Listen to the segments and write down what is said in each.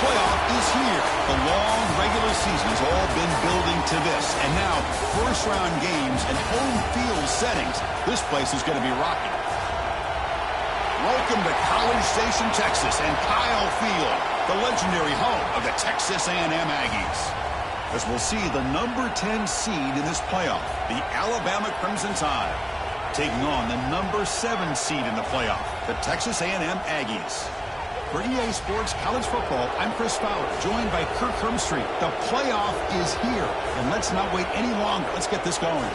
playoff is here. The long regular season has all been building to this. And now, first-round games and home field settings. This place is going to be rocking. Welcome to College Station, Texas, and Kyle Field, the legendary home of the Texas A&M Aggies. As we'll see the number 10 seed in this playoff, the Alabama Crimson Tide, taking on the number 7 seed in the playoff, the Texas A&M Aggies. For EA Sports College Football, I'm Chris Fowler, joined by Kirk Hermstreet. The playoff is here, and let's not wait any longer. Let's get this going.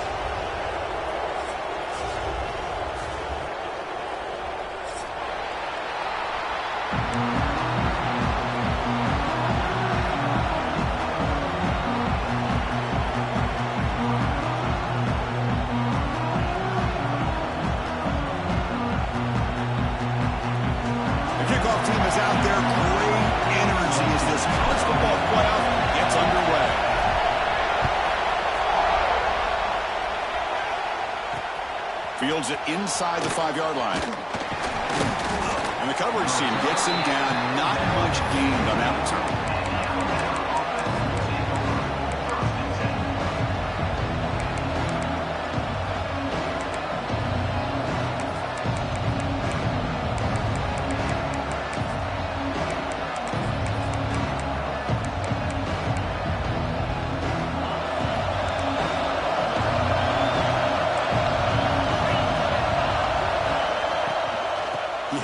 Fields it inside the 5-yard line. And the coverage team gets him down. Not much gained on that return.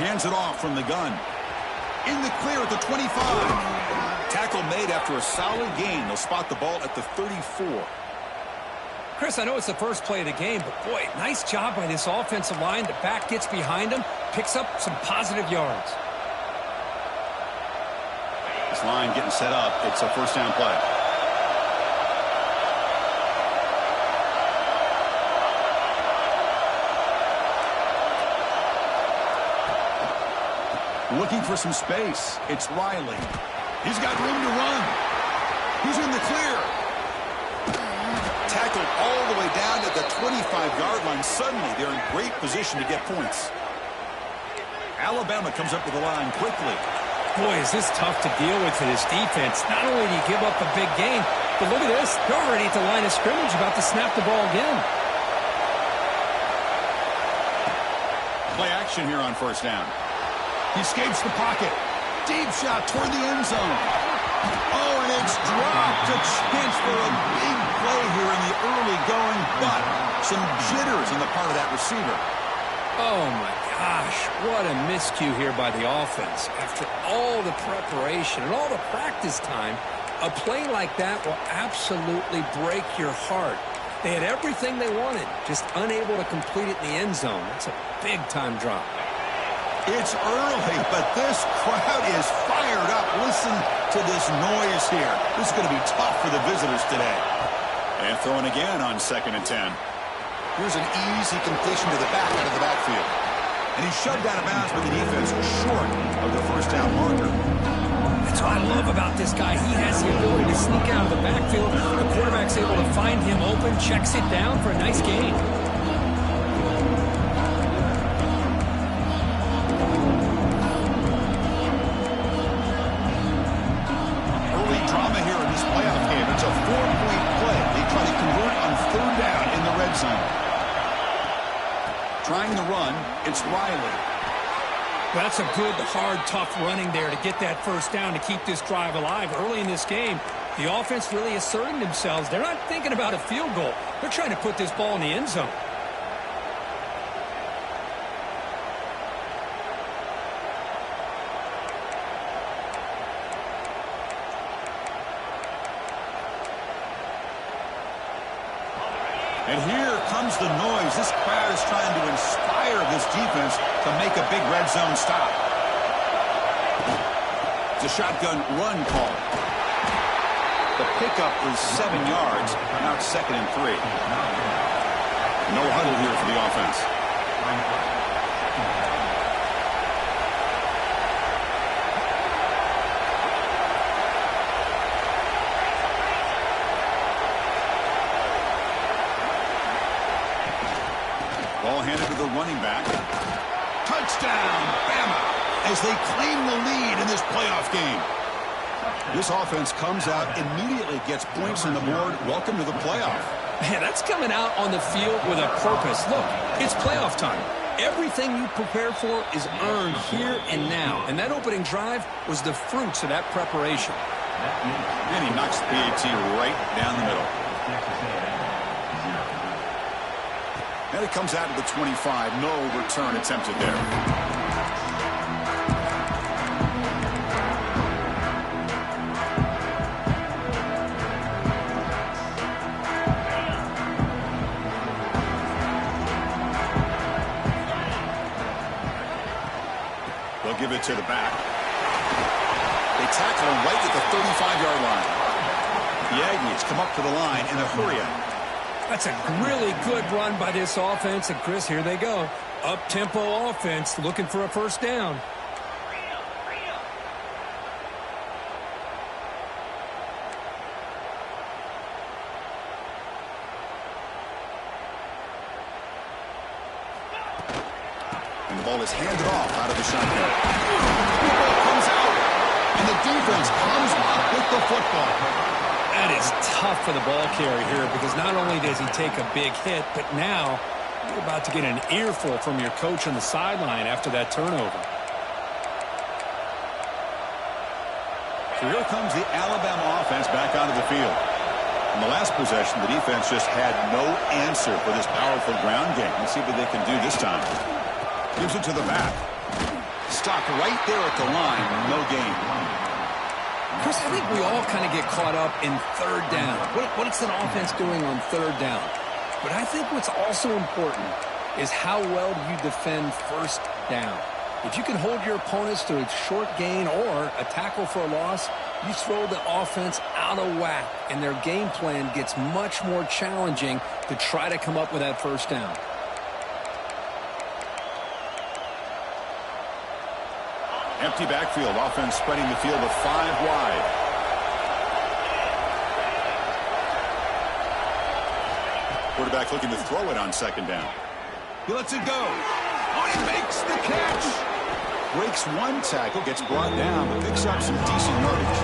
Hands it off from the gun. In the clear at the 25. Tackle made after a solid gain. They'll spot the ball at the 34. Chris, I know it's the first play of the game, but boy, nice job by this offensive line. The back gets behind him, picks up some positive yards. This line getting set up. It's a first down play. Looking for some space. It's Riley. He's got room to run. He's in the clear. Tackled all the way down at the 25-yard line. Suddenly, they're in great position to get points. Alabama comes up with the line quickly. Boy, is this tough to deal with for this defense. Not only do you give up a big gain, but look at this. They're already at the line of scrimmage, about to snap the ball again. Play action here on first down. He escapes the pocket. Deep shot toward the end zone. Oh, and it's dropped. A chance for a big play here in the early going, but some jitters on the part of that receiver. Oh, my gosh. What a miscue here by the offense. After all the preparation and all the practice time, a play like that will absolutely break your heart. They had everything they wanted, just unable to complete it in the end zone. That's a big-time drop. It's early, but this crowd is fired up. Listen to this noise here. This is going to be tough for the visitors today. And throwing again on 2nd and 10. Here's an easy completion to the back out of the backfield. And he's shoved out of bounds by the defense short of the first down marker. That's what I love about this guy. He has the ability to sneak out of the backfield. The quarterback's able to find him open, checks it down for a nice gain. It's a 4-point play. They try to convert on 3rd down in the red zone. Trying the run, it's Riley. That's a good, hard, tough running there to get that first down to keep this drive alive. Early in this game, the offense really asserting themselves. They're not thinking about a field goal. They're trying to put this ball in the end zone. And here comes the noise. This crowd is trying to inspire this defense to make a big red zone stop. It's a shotgun run call. The pickup is 7 yards. Now it's 2nd and 3. No huddle here for the offense. Ball handed to the running back. Touchdown, Bama, as they claim the lead in this playoff game. This offense comes out, immediately gets points on the board. Welcome to the playoff. Man, that's coming out on the field with a purpose. Look, it's playoff time. Everything you prepare for is earned here and now. And that opening drive was the fruits of that preparation. And he knocks the PAT right down the middle. And it comes out to the 25. No return attempted there. They'll give it to the back. They tackle him right at the 35-yard line. The Aggies come up to the line in a hurry up. That's a really good run by this offense. And, Chris, here they go. Up-tempo offense looking for a first down. And the ball is handed off out of the shotgun. The ball comes out, and the defense comes up with the football. That is tough for the ball carrier here because not only does he take a big hit, but now you're about to get an earful from your coach on the sideline after that turnover. So here comes the Alabama offense back onto the field. In the last possession, the defense just had no answer for this powerful ground game. Let's see what they can do this time. Gives it to the back. Stopped right there at the line. No gain. Chris, I think we all kind of get caught up in third down. What's an offense doing on third down? But I think what's also important is how well do you defend first down. If you can hold your opponents to a short gain or a tackle for a loss, you throw the offense out of whack, and their game plan gets much more challenging to try to come up with that first down. Empty backfield. Offense spreading the field with 5 wide. Quarterback looking to throw it on second down. He lets it go. Oh, he makes the catch. Breaks one tackle, gets brought down, but picks up some decent yardage.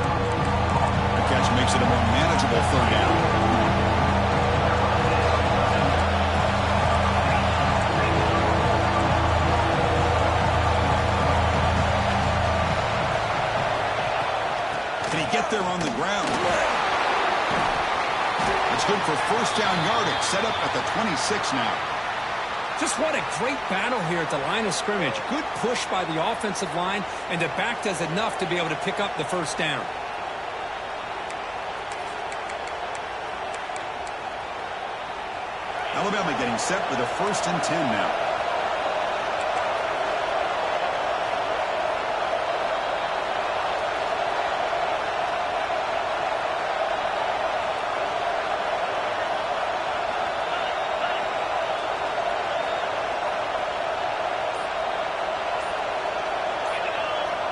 The catch makes it a more manageable third down. Get there on the ground. It's good for first down yardage. Set up at the 26 now. Just what a great battle here at the line of scrimmage. Good push by the offensive line, and the back does enough to be able to pick up the first down. Alabama getting set for the 1st and 10 now.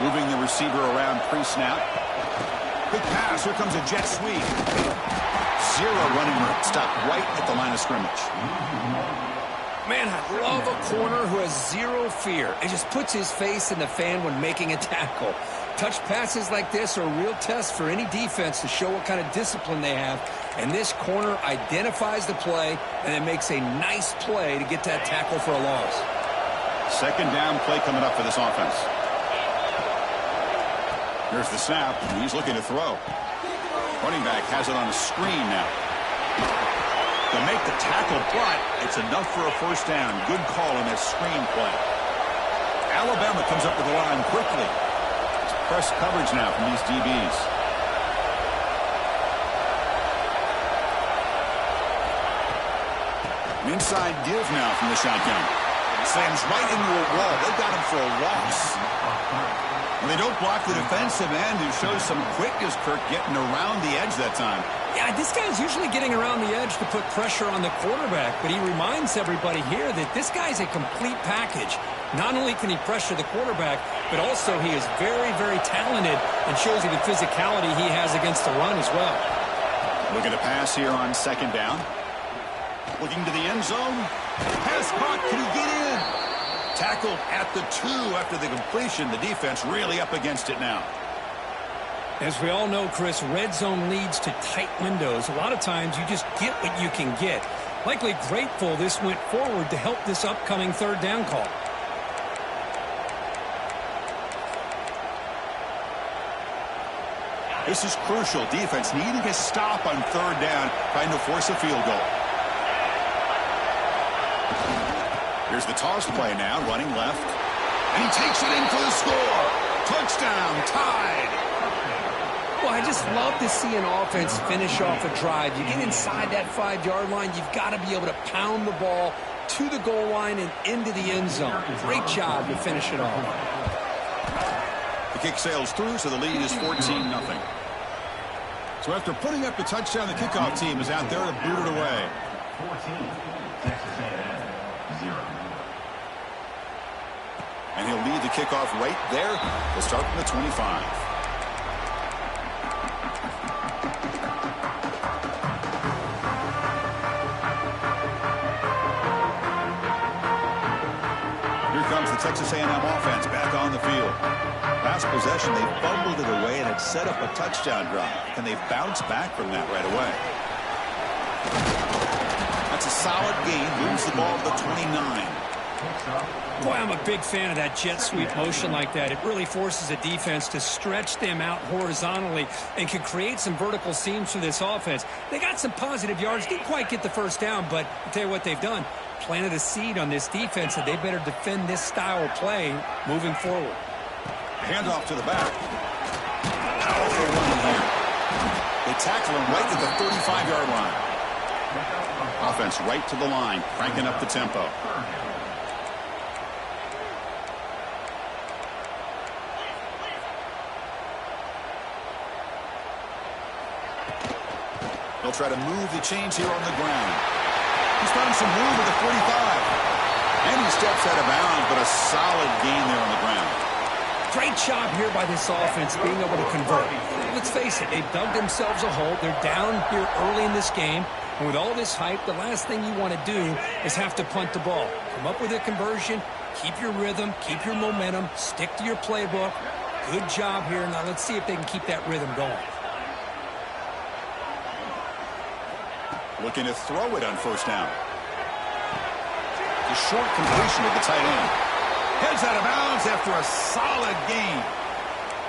Moving the receiver around pre-snap. Quick pass. Here comes a jet sweep. 0 running room. Stopped right at the line of scrimmage. Man, I love a corner who has 0 fear. It just puts his face in the fan when making a tackle. Touch passes like this are a real test for any defense to show what kind of discipline they have. And this corner identifies the play and then makes a nice play to get that tackle for a loss. Second down play coming up for this offense. Here's the snap, and he's looking to throw. Running back has it on a screen now. To make the tackle, but it's enough for a first down. Good call on that screen play. Alabama comes up to the line quickly. It's press coverage now from these DBs. An inside give now from the shotgun. Slams right into a wall. They got him for a loss. And they don't block the defensive end, who shows some quickness, Kirk, getting around the edge that time. Yeah, this guy's usually getting around the edge to put pressure on the quarterback, but he reminds everybody here that this guy's a complete package. Not only can he pressure the quarterback, but also he is very, very talented and shows you the physicality he has against the run as well. Looking to pass here on second down. Looking to the end zone. Pass caught. Can he get in? Tackled at the 2 after the completion. The defense really up against it now. As we all know, Chris, red zone leads to tight windows. A lot of times you just get what you can get. Likely grateful this went forward to help this upcoming third down call. This is crucial. Defense needing a stop on third down, trying to force a field goal. Here's the toss play now, running left. And he takes it in for the score. Touchdown, tied. Well, I just love to see an offense finish off a drive. You get inside that 5-yard line, you've got to be able to pound the ball to the goal line and into the end zone. Great job to finish it off. The kick sails through, so the lead is 14-0. So after putting up the touchdown, the kickoff team is out there to boot it away. 14, Texas A&M, 0. And he'll lead the kickoff right there. We'll start from the 25. Texas A&M offense back on the field. Last possession, they fumbled it away and had set up a touchdown drive. Can they bounce back from that right away? That's a solid gain. Moves the ball to the 29. Boy, I'm a big fan of that jet sweep motion like that. It really forces a defense to stretch them out horizontally and can create some vertical seams for this offense. They got some positive yards. Didn't quite get the first down, but I'll tell you what they've done. Planted a seed on this defense that they better defend this style of play moving forward. Handoff to the back. Powerful run here. They tackle him right at the 35-yard line. Offense right to the line, cranking up the tempo. They'll try to move the chains here on the ground. He's found some room at the 45. And he steps out of bounds, but a solid gain there on the ground. Great job here by this offense being able to convert. Let's face it, they've dug themselves a hole. They're down here early in this game. And with all this hype, the last thing you want to do is have to punt the ball. Come up with a conversion, keep your rhythm, keep your momentum, stick to your playbook. Good job here. Now let's see if they can keep that rhythm going. Looking to throw it on first down. The short completion of the tight end. Heads out of bounds after a solid gain.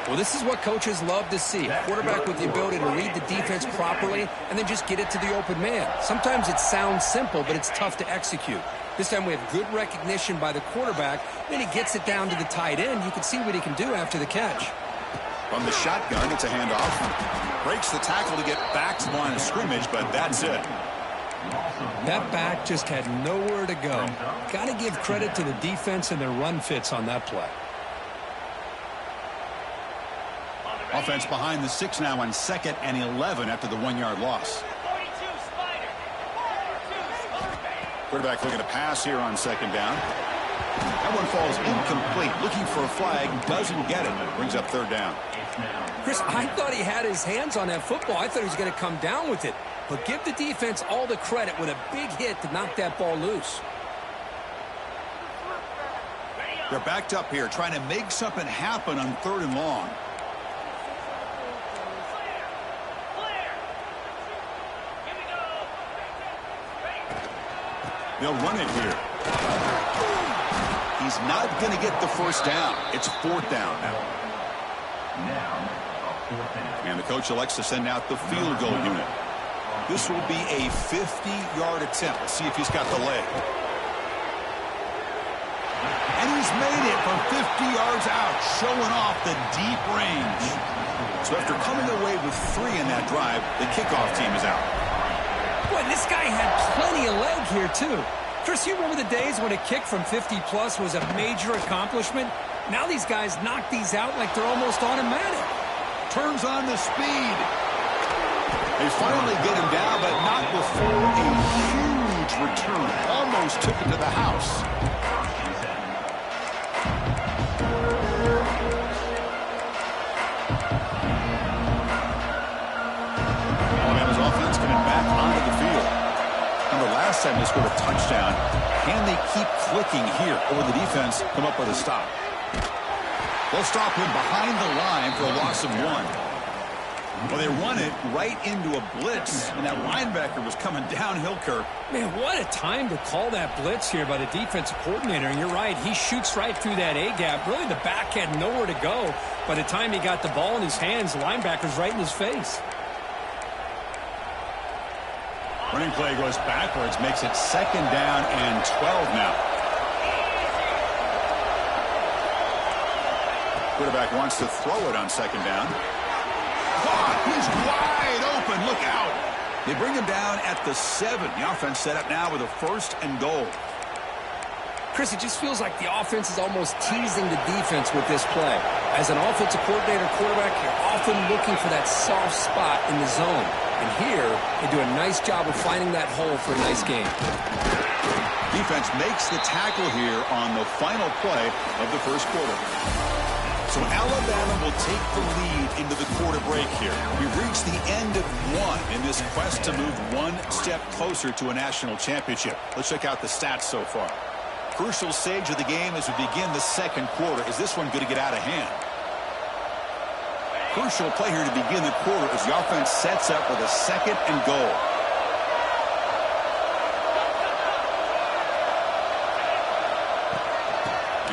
Well, this is what coaches love to see. A quarterback with the ability to read the defense properly and then just get it to the open man. Sometimes it sounds simple, but it's tough to execute. This time we have good recognition by the quarterback. Then he gets it down to the tight end. You can see what he can do after the catch. From the shotgun, it's a handoff. Breaks the tackle to get back to the line of scrimmage, but that's it. That back just had nowhere to go. Got to give credit to the defense and their run fits on that play. Offense behind the 6 now on 2nd and 11 after the 1-yard loss. Quarterback looking to pass here on 2nd down. That one falls incomplete. Looking for a flag. Doesn't get it. Brings up 3rd down. Chris, I thought he had his hands on that football. I thought he was going to come down with it. But give the defense all the credit with a big hit to knock that ball loose. They're backed up here trying to make something happen on 3rd and long. They'll run it here. He's not going to get the first down. It's 4th down now. And the coach elects to send out the field goal unit. This will be a 50-yard attempt. Let's see if he's got the leg. And he's made it from 50 yards out, showing off the deep range. So after coming away with 3 in that drive, the kickoff team is out. Boy, this guy had plenty of leg here, too. Chris, you remember the days when a kick from 50-plus was a major accomplishment? Now these guys knock these out like they're almost automatic. Turns on the speed. They finally get him down, but not before a huge return. Almost took it to the house. Alabama's offense coming back onto the field. Remember last time they scored a touchdown. Can they keep clicking here, or will the defense come up with a stop? They'll stop him behind the line for a loss of 1. Well, they run it right into a blitz, and that linebacker was coming downhill, Kirk. Man, what a time to call that blitz here by the defensive coordinator. And you're right, he shoots right through that A-gap. Really, the back had nowhere to go. By the time he got the ball in his hands, the linebacker's right in his face. Running play goes backwards, makes it 2nd down and 12 now. Quarterback wants to throw it on 2nd down. Caught! He's wide open. Look out. They bring him down at the 7. The offense set up now with a 1st and goal. Chris, it just feels like the offense is almost teasing the defense with this play. As an offensive coordinator quarterback, you're often looking for that soft spot in the zone. And here, they do a nice job of finding that hole for a nice game. Defense makes the tackle here on the final play of the 1st quarter. So Alabama will take the lead into the quarter break here. We've reached the end of 1 in this quest to move 1 step closer to a national championship. Let's check out the stats so far. Crucial stage of the game as we begin the 2nd quarter. Is this one going to get out of hand? Crucial play here to begin the quarter as the offense sets up with a 2nd and goal.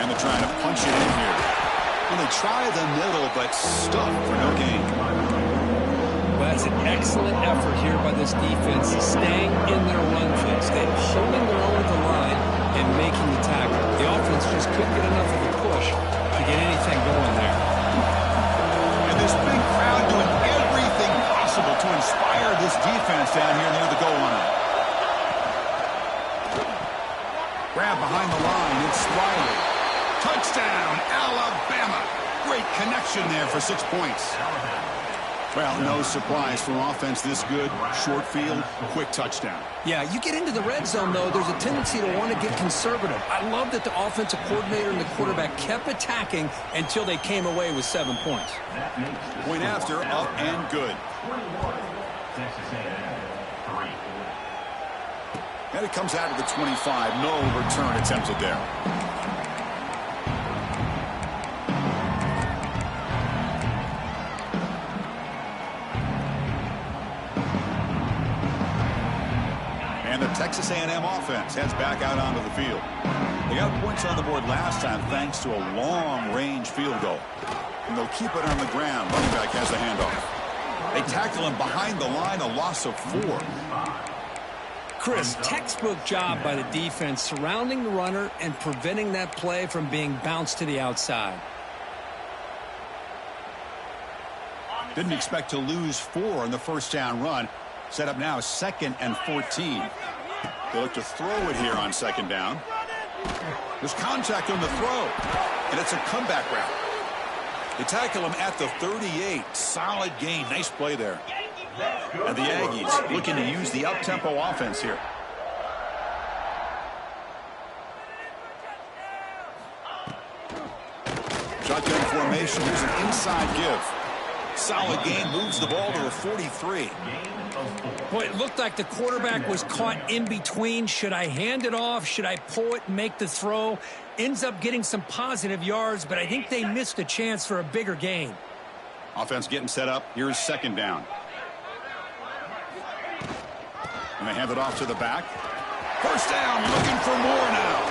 And they're trying to punch it in here. Well, they try the middle, but stuck for no gain. Well, that's an excellent effort here by this defense, staying in their run phase. They're holding their own at the line and making the tackle. The offense just couldn't get enough of a push to get anything going there. And this big crowd doing everything possible to inspire this defense down here near the goal line. Grab behind the line. It's Riley. Touchdown, Alabama. Great connection there for 6 points. Well, no surprise from offense this good. Short field, quick touchdown. Yeah, you get into the red zone, though, there's a tendency to want to get conservative. I love that the offensive coordinator and the quarterback kept attacking until they came away with 7 points. Point after, up and good. And it comes out of the 25. No return attempted there. And the Texas A&M offense heads back out onto the field. They got points on the board last time thanks to a long-range field goal. And they'll keep it on the ground. Running back has the handoff. They tackle him behind the line, a loss of 4. Chris, textbook job by the defense surrounding the runner and preventing that play from being bounced to the outside. Didn't expect to lose 4 on the 1st down run. Set up now 2nd and 14. They look to throw it here on 2nd down. There's contact on the throw, and it's a comeback route. They tackle him at the 38. Solid gain. Nice play there. And the Aggies looking to use the up-tempo offense here. Shotgun formation. Here's an inside give. Solid gain. Moves the ball to a 43. Boy, it looked like the quarterback was caught in between. Should I hand it off? Should I pull it and make the throw? Ends up getting some positive yards, but I think they missed a chance for a bigger gain. Offense getting set up. Here's 2nd down. And they hand it off to the back. 1st down, looking for more now.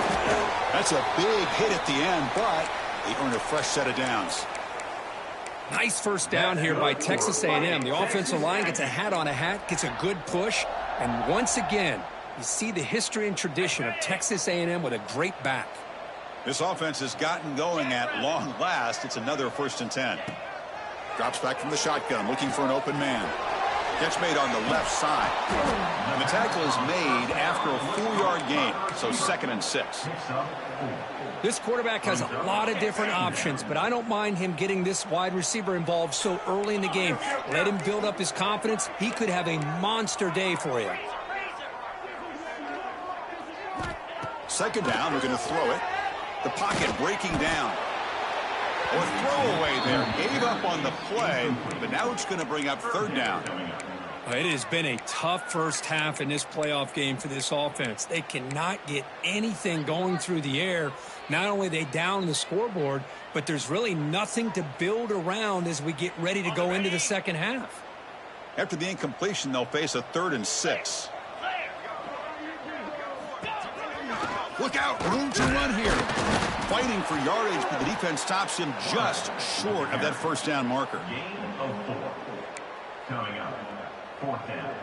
That's a big hit at the end, but they earn a fresh set of downs. Nice 1st down here by Texas A&M. The offensive line gets a hat on a hat, gets a good push, and once again, you see the history and tradition of Texas A&M with a great back. This offense has gotten going at long last. It's another 1st and 10. Drops back from the shotgun, looking for an open man. Catch made on the left side. And the tackle is made after a 4-yard gain, so 2nd and 6. This quarterback has a lot of different options, but I don't mind him getting this wide receiver involved so early in the game. Let him build up his confidence. He could have a monster day for you. 2nd down, we're going to throw it. The pocket breaking down. Or throwaway there. Gave up on the play, but now it's going to bring up 3rd down. It has been a tough first half in this playoff game for this offense. They cannot get anything going through the air. Not only are they down the scoreboard, but there's really nothing to build around as we get ready to go into the second half. After the incompletion, they'll face a 3rd and 6. Look out, room to run here. Fighting for yardage, but the defense stops him just short of that first down marker. Gain of 4. Coming up, 4th down.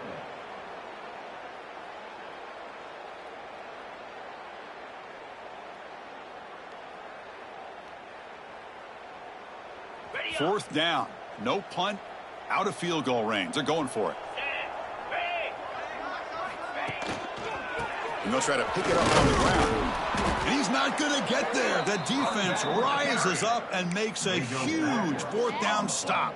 Fourth down. No punt. Out of field goal range. They're going for it. And they'll try to pick it up on the ground. And he's not going to get there. The defense rises up and makes a huge 4th down stop.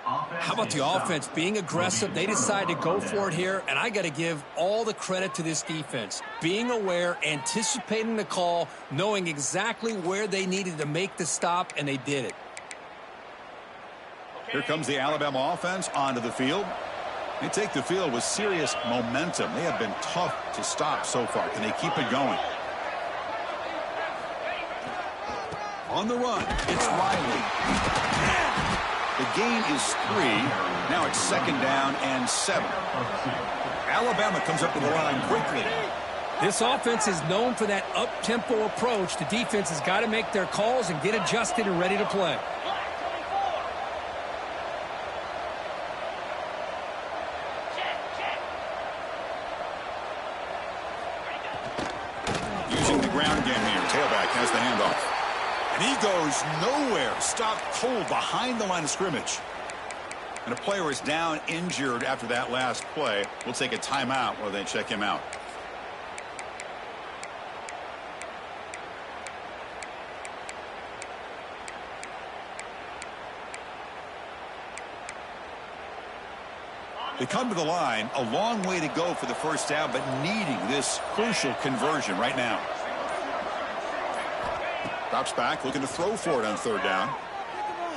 How about the offense being aggressive? They decide to go for it here, and I got to give all the credit to this defense. Being aware, anticipating the call, knowing exactly where they needed to make the stop, and they did it. Here comes the Alabama offense onto the field. They take the field with serious momentum. They have been tough to stop so far. Can they keep it going? On the run, it's Riley. The gain is 3. Now it's 2nd down and 7. Alabama comes up to the line quickly. This offense is known for that up-tempo approach. The defense has got to make their calls and get adjusted and ready to play. Using the ground game here. Tailback has the handoff. And he goes nowhere. Stopped cold behind the line of scrimmage. And a player is down injured after that last play. We'll take a timeout while they check him out. They come to the line, a long way to go for the first down, but needing this crucial conversion right now. Drops back, looking to throw for it on 3rd down.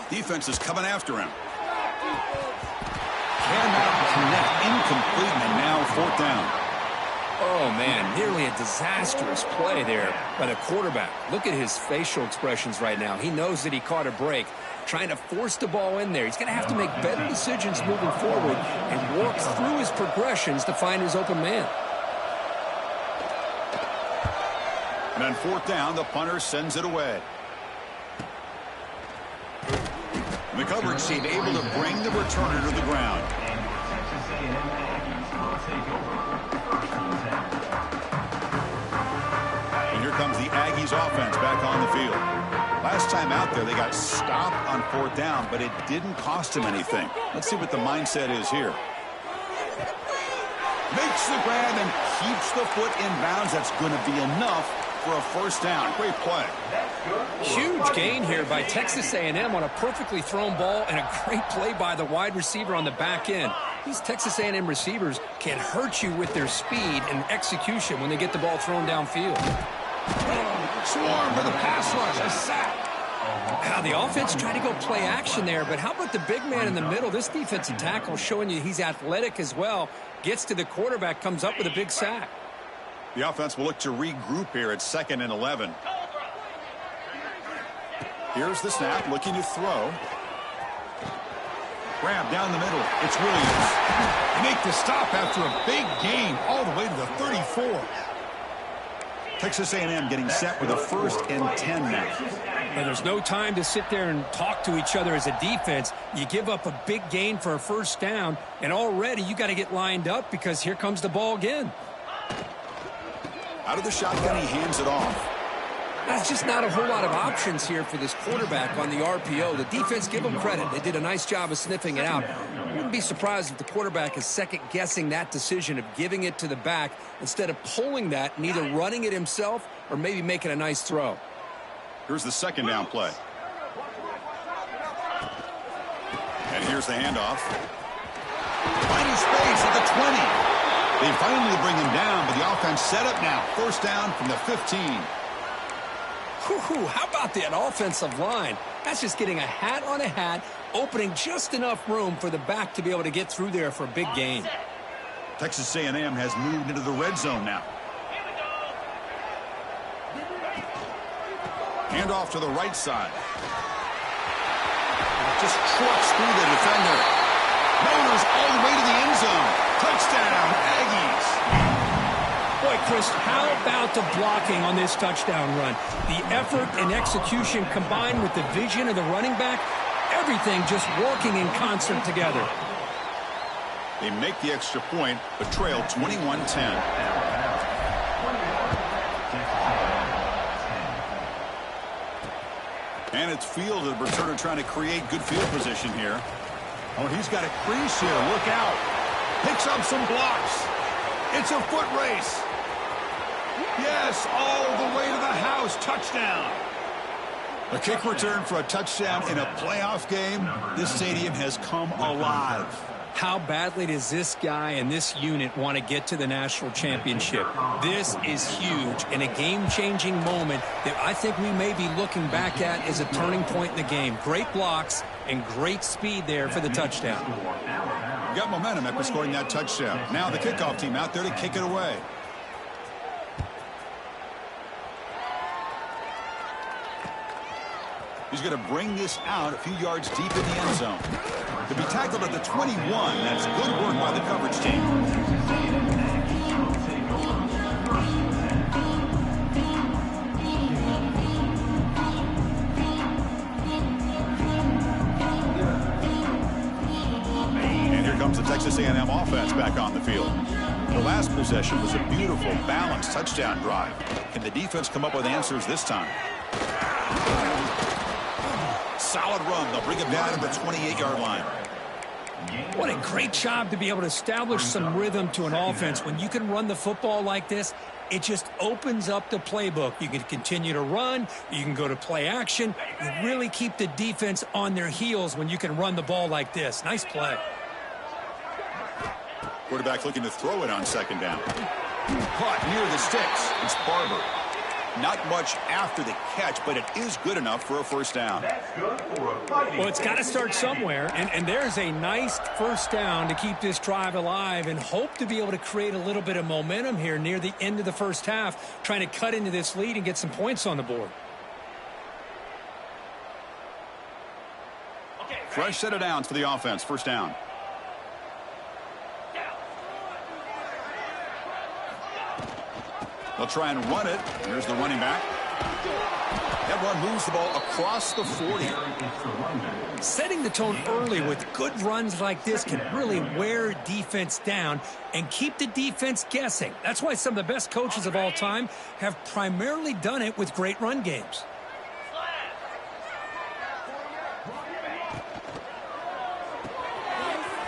Defense is coming after him. Cannot connect, incomplete, and now 4th down. Oh, man, nearly a disastrous play there by the quarterback. Look at his facial expressions right now. He knows that he caught a break, trying to force the ball in there. He's going to have to make better decisions moving forward and work through his progressions to find his open man. And on 4th down, the punter sends it away. And the coverage team able to bring the returner to the ground. And here comes the Aggies offense back on the field. Last time out there, they got stopped on 4th down, but it didn't cost them anything. Let's see what the mindset is here. Makes the grab and keeps the foot in bounds. That's going to be enough for a first down. Great play. Huge gain here by Texas A&M on a perfectly thrown ball and a great play by the wide receiver on the back end. These Texas A&M receivers can hurt you with their speed and execution when they get the ball thrown downfield. Swarm for the pass rush. A sack. Now, the offense tried to go play action there, but how about the big man in the middle? This defensive tackle showing you he's athletic as well. Gets to the quarterback, comes up with a big sack. The offense will look to regroup here at 2nd and 11. Here's the snap, looking to throw. Grab down the middle. It's Williams. They make the stop after a big gain all the way to the 34. Texas A&M getting set with a 1st and 10 now. And there's no time to sit there and talk to each other as a defense. You give up a big gain for a first down, and already you got to get lined up because here comes the ball again. Out of the shotgun, he hands it off. There's just not a whole lot of options here for this quarterback on the RPO. The defense, give them credit. They did a nice job of sniffing it out. Wouldn't be surprised if the quarterback is second-guessing that decision of giving it to the back instead of pulling that and either running it himself or maybe making a nice throw. Here's the 2nd down play. And here's the handoff. Finding space at the 20. They finally bring him down, but the offense set up now. First down from the 15. Whew, how about that offensive line? That's just getting a hat on a hat, opening just enough room for the back to be able to get through there for a big gain. Texas A&M has moved into the red zone now. Hand off to the right side. Just trucks through the defender. Motors all the way to the end zone. Touchdown, Aggies. Boy, Chris, how about the blocking on this touchdown run? The effort and execution combined with the vision of the running back, everything just working in concert together. They make the extra point, but trail 21-10. And it's fielded. Returner trying to create good field position here. Oh, he's got a crease here. Look out. Picks up some blocks. It's a foot race. Yes, all the way to the house. Touchdown. A kick return for a touchdown in a playoff game. This stadium has come alive. How badly does this guy and this unit want to get to the national championship? This is huge and a game-changing moment that I think we may be looking back at as a turning point in the game. Great blocks and great speed there for the touchdown. Got momentum after scoring that touchdown. Now the kickoff team out there to kick it away. He's going to bring this out a few yards deep in the end zone. To be tackled at the 21, that's good work by the coverage team. And here comes the Texas A&M offense back on the field. The last possession was a beautiful, balanced touchdown drive. Can the defense come up with answers this time? Solid run. They'll bring it down to the 28-yard line. What a great job to be able to establish some rhythm to an offense. When you can run the football like this, it just opens up the playbook. You can continue to run. You can go to play action. You really keep the defense on their heels when you can run the ball like this. Nice play. Quarterback looking to throw it on second down. Caught near the sticks. It's Barber. Not much after the catch, but it is good enough for a first down. Well, it's got to start somewhere, and there's a nice first down to keep this drive alive and hope to be able to create a little bit of momentum here near the end of the first half, trying to cut into this lead and get some points on the board. Fresh set of downs for the offense. First down. They'll try and run it. Here's the running back. That run moves the ball across the 40. Setting the tone early with good runs like this can really wear defense down and keep the defense guessing. That's why some of the best coaches of all time have primarily done it with great run games.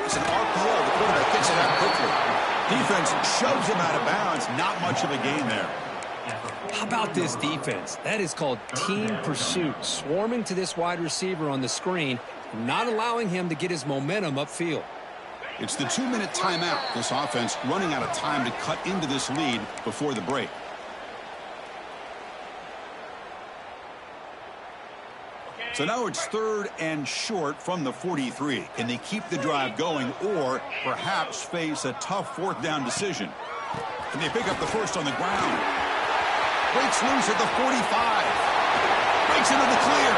It's an RPO. The quarterback gets it out quickly. Defense shoves him out of bounds. Not much of a gain there. How about this defense? That is called team pursuit. Swarming to this wide receiver on the screen, not allowing him to get his momentum upfield. It's the 2-minute timeout. This offense running out of time to cut into this lead before the break. So now it's 3rd and short from the 43. Can they keep the drive going or perhaps face a tough 4th down decision? Can they pick up the first on the ground? Breaks loose at the 45. Breaks into the clear.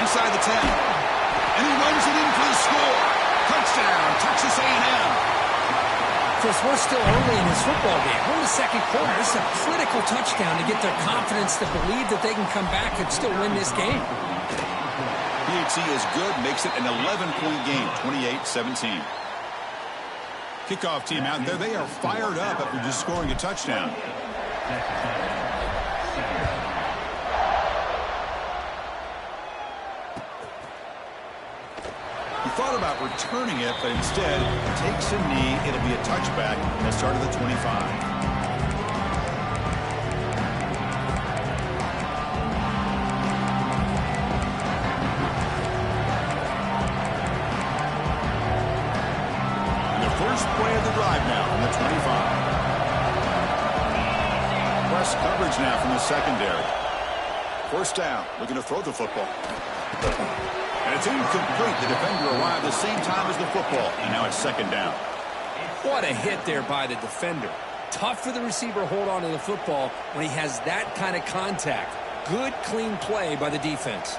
Inside the 10. And he runs it in for the score. Touchdown, Texas A&M. Chris, we're still early in this football game. We're in the second quarter. This is a critical touchdown to get their confidence to believe that they can come back and still win this game. PHC is good, makes it an 11-point game, 28-17. Kickoff team out there, they are fired up after just scoring a touchdown. He thought about returning it, but instead takes a knee. It'll be a touchback at the start of the 25. First play of the drive now from the 25. Press coverage now from the secondary. First down, looking to throw the football. And it's incomplete. The defender arrived the same time as the football, and now it's second down. What a hit there by the defender. Tough for the receiver to hold on to the football when he has that kind of contact. Good, clean play by the defense.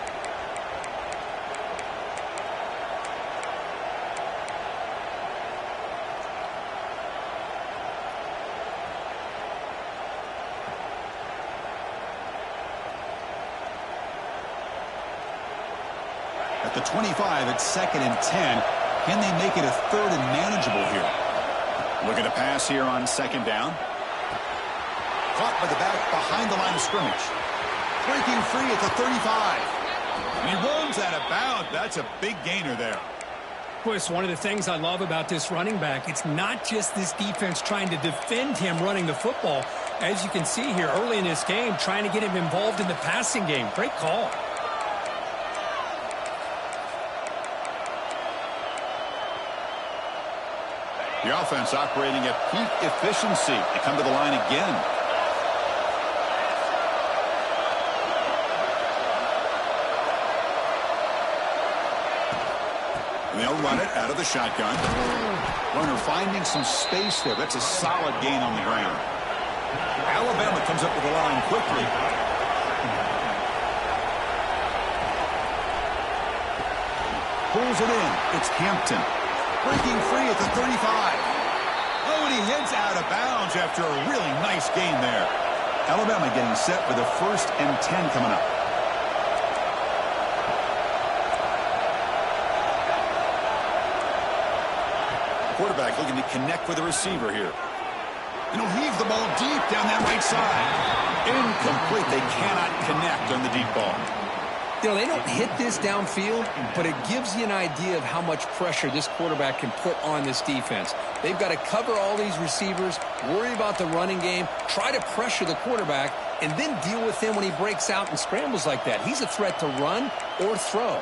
At the 25, it's second and 10. Can they make it a third and manageable here? Looking to pass here on second down. Caught by the back behind the line of scrimmage. Breaking free at the 35. And he runs out of bounds. That's a big gainer there. Chris, one of the things I love about this running back, it's not just this defense trying to defend him running the football. As you can see here early in this game, trying to get him involved in the passing game. Great call. The offense operating at peak efficiency. They come to the line again. And they'll run it out of the shotgun. Runner finding some space there. That's a solid gain on the ground. Alabama comes up with the line quickly. Pulls it in. It's Hampton. Breaking free at the 35. Oh, and he heads out of bounds after a really nice gain there. Alabama getting set for the 1st and 10 coming up. Quarterback looking to connect with the receiver here. And he'll heave the ball deep down that right side. Incomplete. They cannot connect on the deep ball. You know, they don't hit this downfield, but it gives you an idea of how much pressure this quarterback can put on this defense. They've got to cover all these receivers, worry about the running game, try to pressure the quarterback, and then deal with him when he breaks out and scrambles like that. He's a threat to run or throw.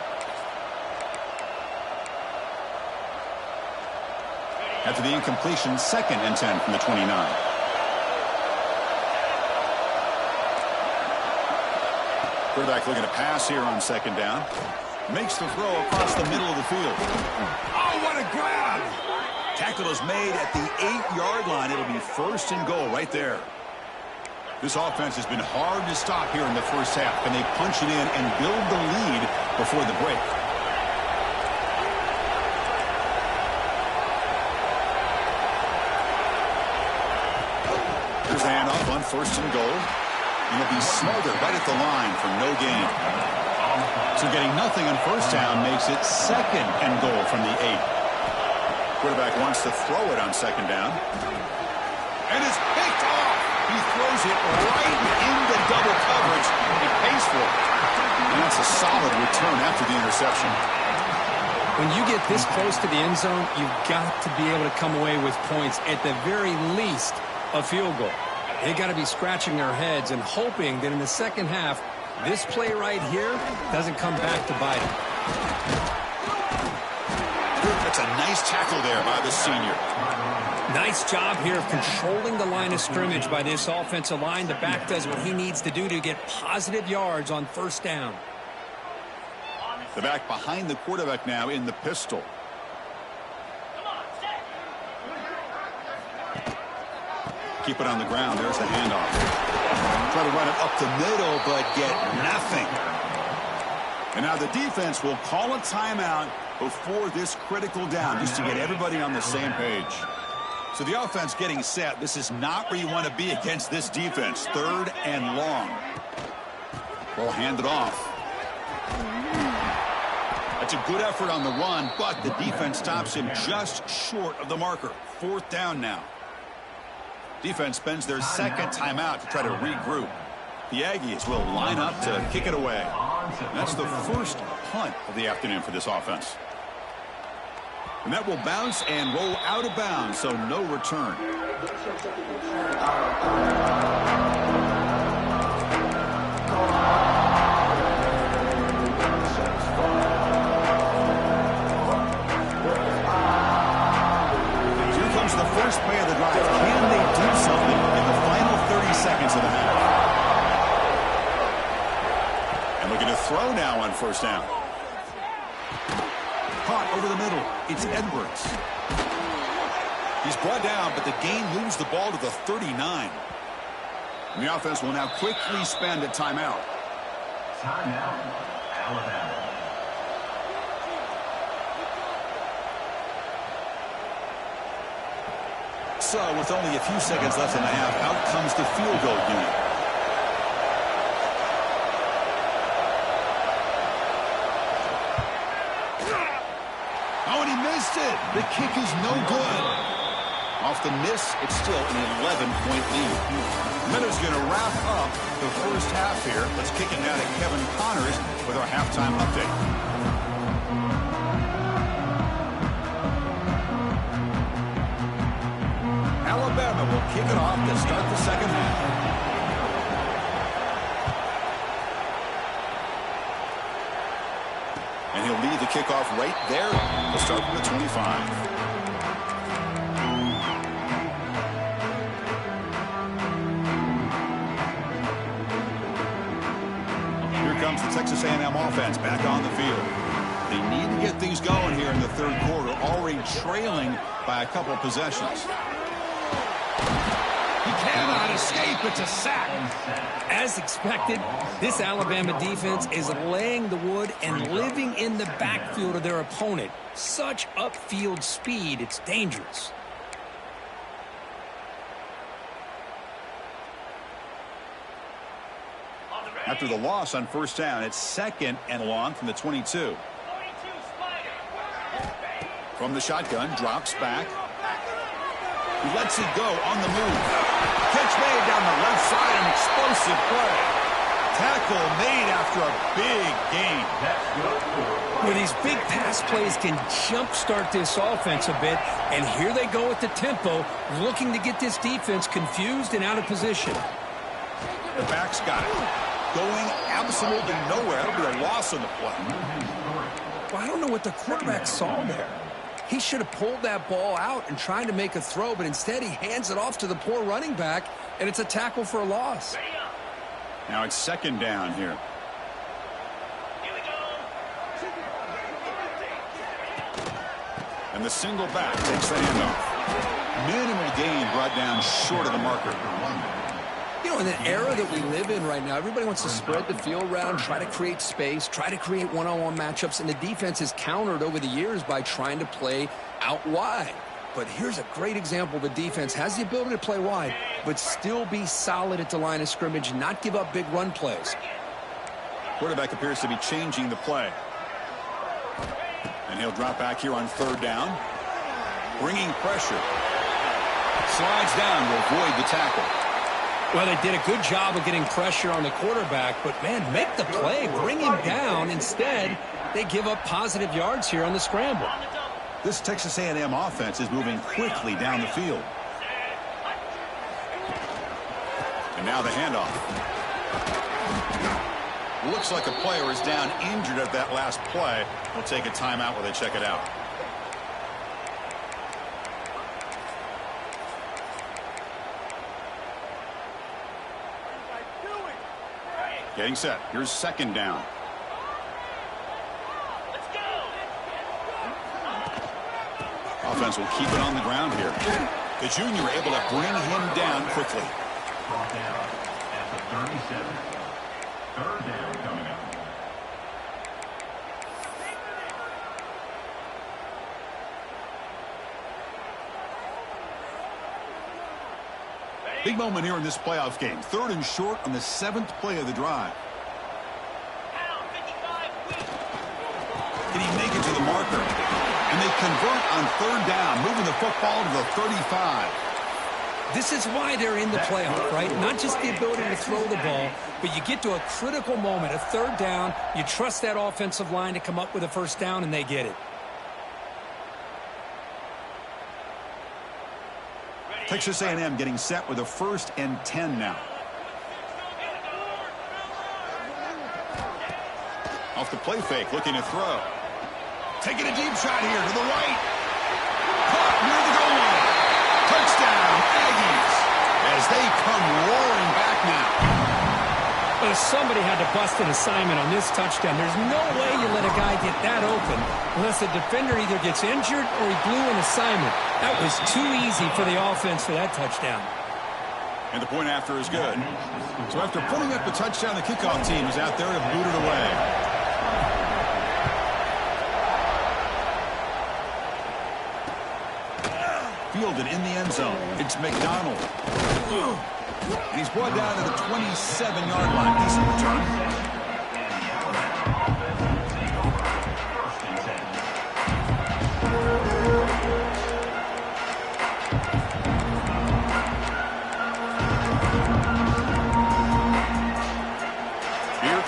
After the incompletion, 2nd and 10 from the 29. Quarterback looking to pass here on second down. Makes the throw across the middle of the field. Oh, what a grab! Tackle is made at the 8-yard line. It'll be 1st and goal right there. This offense has been hard to stop here in the first half. Can they punch it in and build the lead before the break? Here's the handoff on 1st and goal. And he'll be smothered right at the line for no gain. So getting nothing on 1st down makes it 2nd and goal from the 8. Quarterback wants to throw it on 2nd down. And it's picked off. He throws it right into double coverage and pays for it. And that's a solid return after the interception. When you get this close to the end zone, you've got to be able to come away with points, at the very least, a field goal. They got to be scratching their heads and hoping that in the second half, this play right here doesn't come back to bite them. That's a nice tackle there by the senior. Nice job here of controlling the line of scrimmage by this offensive line. The back does what he needs to do to get positive yards on 1st down. The back behind the quarterback now in the pistol. Keep it on the ground. There's the handoff. Try to run it up the middle, but get nothing. And now the defense will call a timeout before this critical down, just to get everybody on the same page. So the offense getting set. This is not where you want to be against this defense. 3rd and long. Ball handed off. That's a good effort on the run, but the defense stops him just short of the marker. 4th down now. Defense spends their 2nd timeout to try to regroup. The Aggies will line up to kick it away. And that's the 1st punt of the afternoon for this offense. And that will bounce and roll out of bounds, so no return. Here comes the first play of the drive. Can they do something in the final 30 seconds of the half? And looking to throw now on first down. Caught over the middle. It's Edwards. He's brought down, but the gain moves the ball to the 39. And the offense will now quickly spend a timeout. Timeout, Alabama. So, with only a few seconds left in the half, out comes the field goal unit. Oh, and he missed it. The kick is no good. Off the miss, it's still an 11-point lead. Miller's going to wrap up the first half here. Let's kick it now to Kevin Connors with our halftime update. Alabama will kick it off to start the second half. And he'll lead the kickoff right there. He'll start from the 25. Here comes the Texas A&M offense back on the field. They need to get things going here in the third quarter, already trailing by a couple possessions. Cannot escape. It's a sack. As expected, this Alabama defense is laying the wood and living in the backfield of their opponent. Such upfield speed, it's dangerous. After the loss on first down, it's second and long from the 22. From the shotgun, drops back. He lets it go on the move. Catch made down the left side, an explosive play. Tackle made after a big gain. Where these big pass plays can jumpstart this offense a bit, and here they go with the tempo, looking to get this defense confused and out of position. The back's got it. Going absolutely nowhere. It'll be a loss on the play. Well, I don't know what the quarterback saw there. He should have pulled that ball out and tried to make a throw, but instead he hands it off to the poor running back, and it's a tackle for a loss. Now it's second down here. And the single back takes the handoff. Minimal gain brought down short of the marker. You know, in the era that we live in right now, everybody wants to spread the field around, try to create space, try to create one-on-one matchups, and the defense has countered over the years by trying to play out wide. But here's a great example. The defense has the ability to play wide, but still be solid at the line of scrimmage, not give up big run plays. Quarterback appears to be changing the play. And he'll drop back here on third down. Bringing pressure. Slides down to avoid the tackle. Well, they did a good job of getting pressure on the quarterback, but, man, make the play, bring him down. Instead, they give up positive yards here on the scramble. This Texas A&M offense is moving quickly down the field. And now the handoff. Looks like a player is down injured at that last play. We'll take a timeout while they check it out. Getting set. Here's second down. Offense will keep it on the ground here. The junior able to bring him down quickly. Brought down at the 37. Third down coming up. Big moment here in this playoff game. Third and short on the 7th play of the drive. Can he make it to the marker? And they convert on third down, moving the football to the 35. This is why they're in the playoff, right? Not just the ability to throw the ball, but you get to a critical moment, a third down, you trust that offensive line to come up with a first down, and they get it. Texas A&M getting set with a 1st and 10 now. Off the play fake, looking to throw. Taking a deep shot here to the right. Caught near the goal line. Touchdown, Aggies, as they come roaring back now. Well, Well, somebody had to bust an assignment on this touchdown. There's no way you let a guy get that open unless the defender either gets injured or he blew an assignment. That was too easy for the offense for that touchdown. And the point after is good. So after putting up the touchdown, the kickoff team is out there to boot it away. Fielded in the end zone. It's McDonald. And he's brought down to the 27-yard line. Decent return.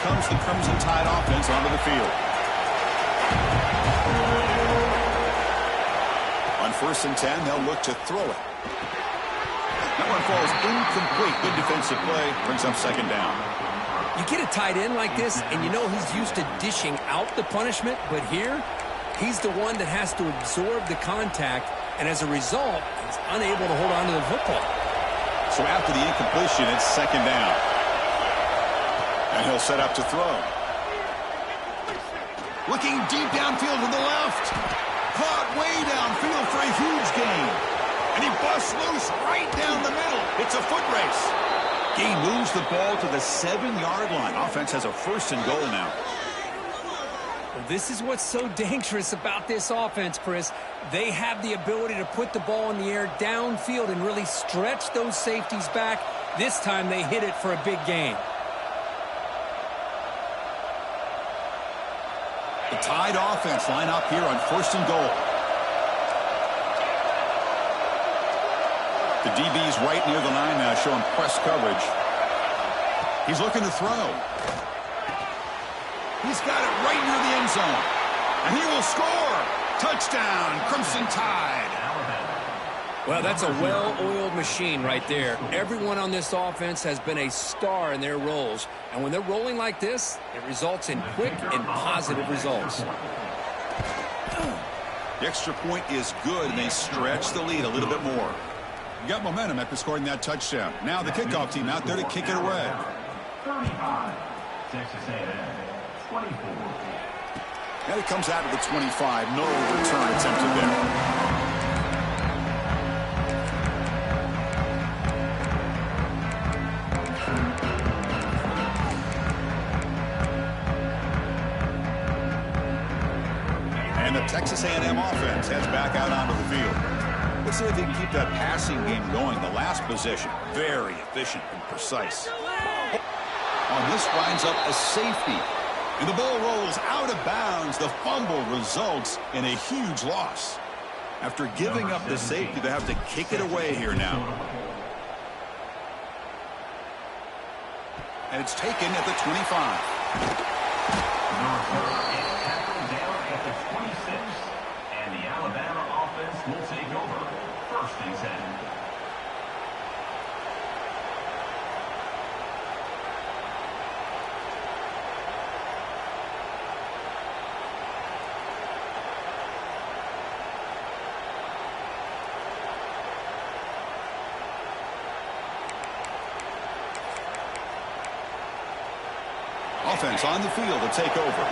Comes the Crimson Tide offense onto the field. On 1st and 10, they'll look to throw it. That one falls incomplete. Good defensive play. Brings up 2nd down. You get a tight end like this, and you know he's used to dishing out the punishment, but here, he's the one that has to absorb the contact, and as a result, he's unable to hold on to the football. So after the incompletion, it's 2nd down. And he'll set up to throw. Looking deep downfield to the left. Caught way downfield for a huge gain. And he busts loose right down the middle. It's a foot race. He moves the ball to the 7-yard line. Offense has a 1st and goal now. Well, this is what's so dangerous about this offense, Chris. They have the ability to put the ball in the air downfield and really stretch those safeties back. This time they hit it for a big gain. The Tide offense line up here on 1st and goal. The DB's right near the line now, showing press coverage. He's looking to throw. He's got it right near the end zone. And he will score. Touchdown, Crimson Tide. Well, that's a well-oiled machine right there. Everyone on this offense has been a star in their roles. And when they're rolling like this, it results in quick and positive results. The extra point is good, and they stretch the lead a little bit more. You got momentum after scoring that touchdown. Now the kickoff team out there to kick it away. 35, Texas A&M, 24. Now he comes out of the 25. No return attempted there. Texas A&M offense heads back out onto the field. Let's see if they can keep that passing game going. The last possession, very efficient and precise. On this winds up a safety. And the ball rolls out of bounds. The fumble results in a huge loss. After giving up the safety, they have to kick it away here now. And it's taken at the 25. Will take over 1st and 10. Offense on the field to take over.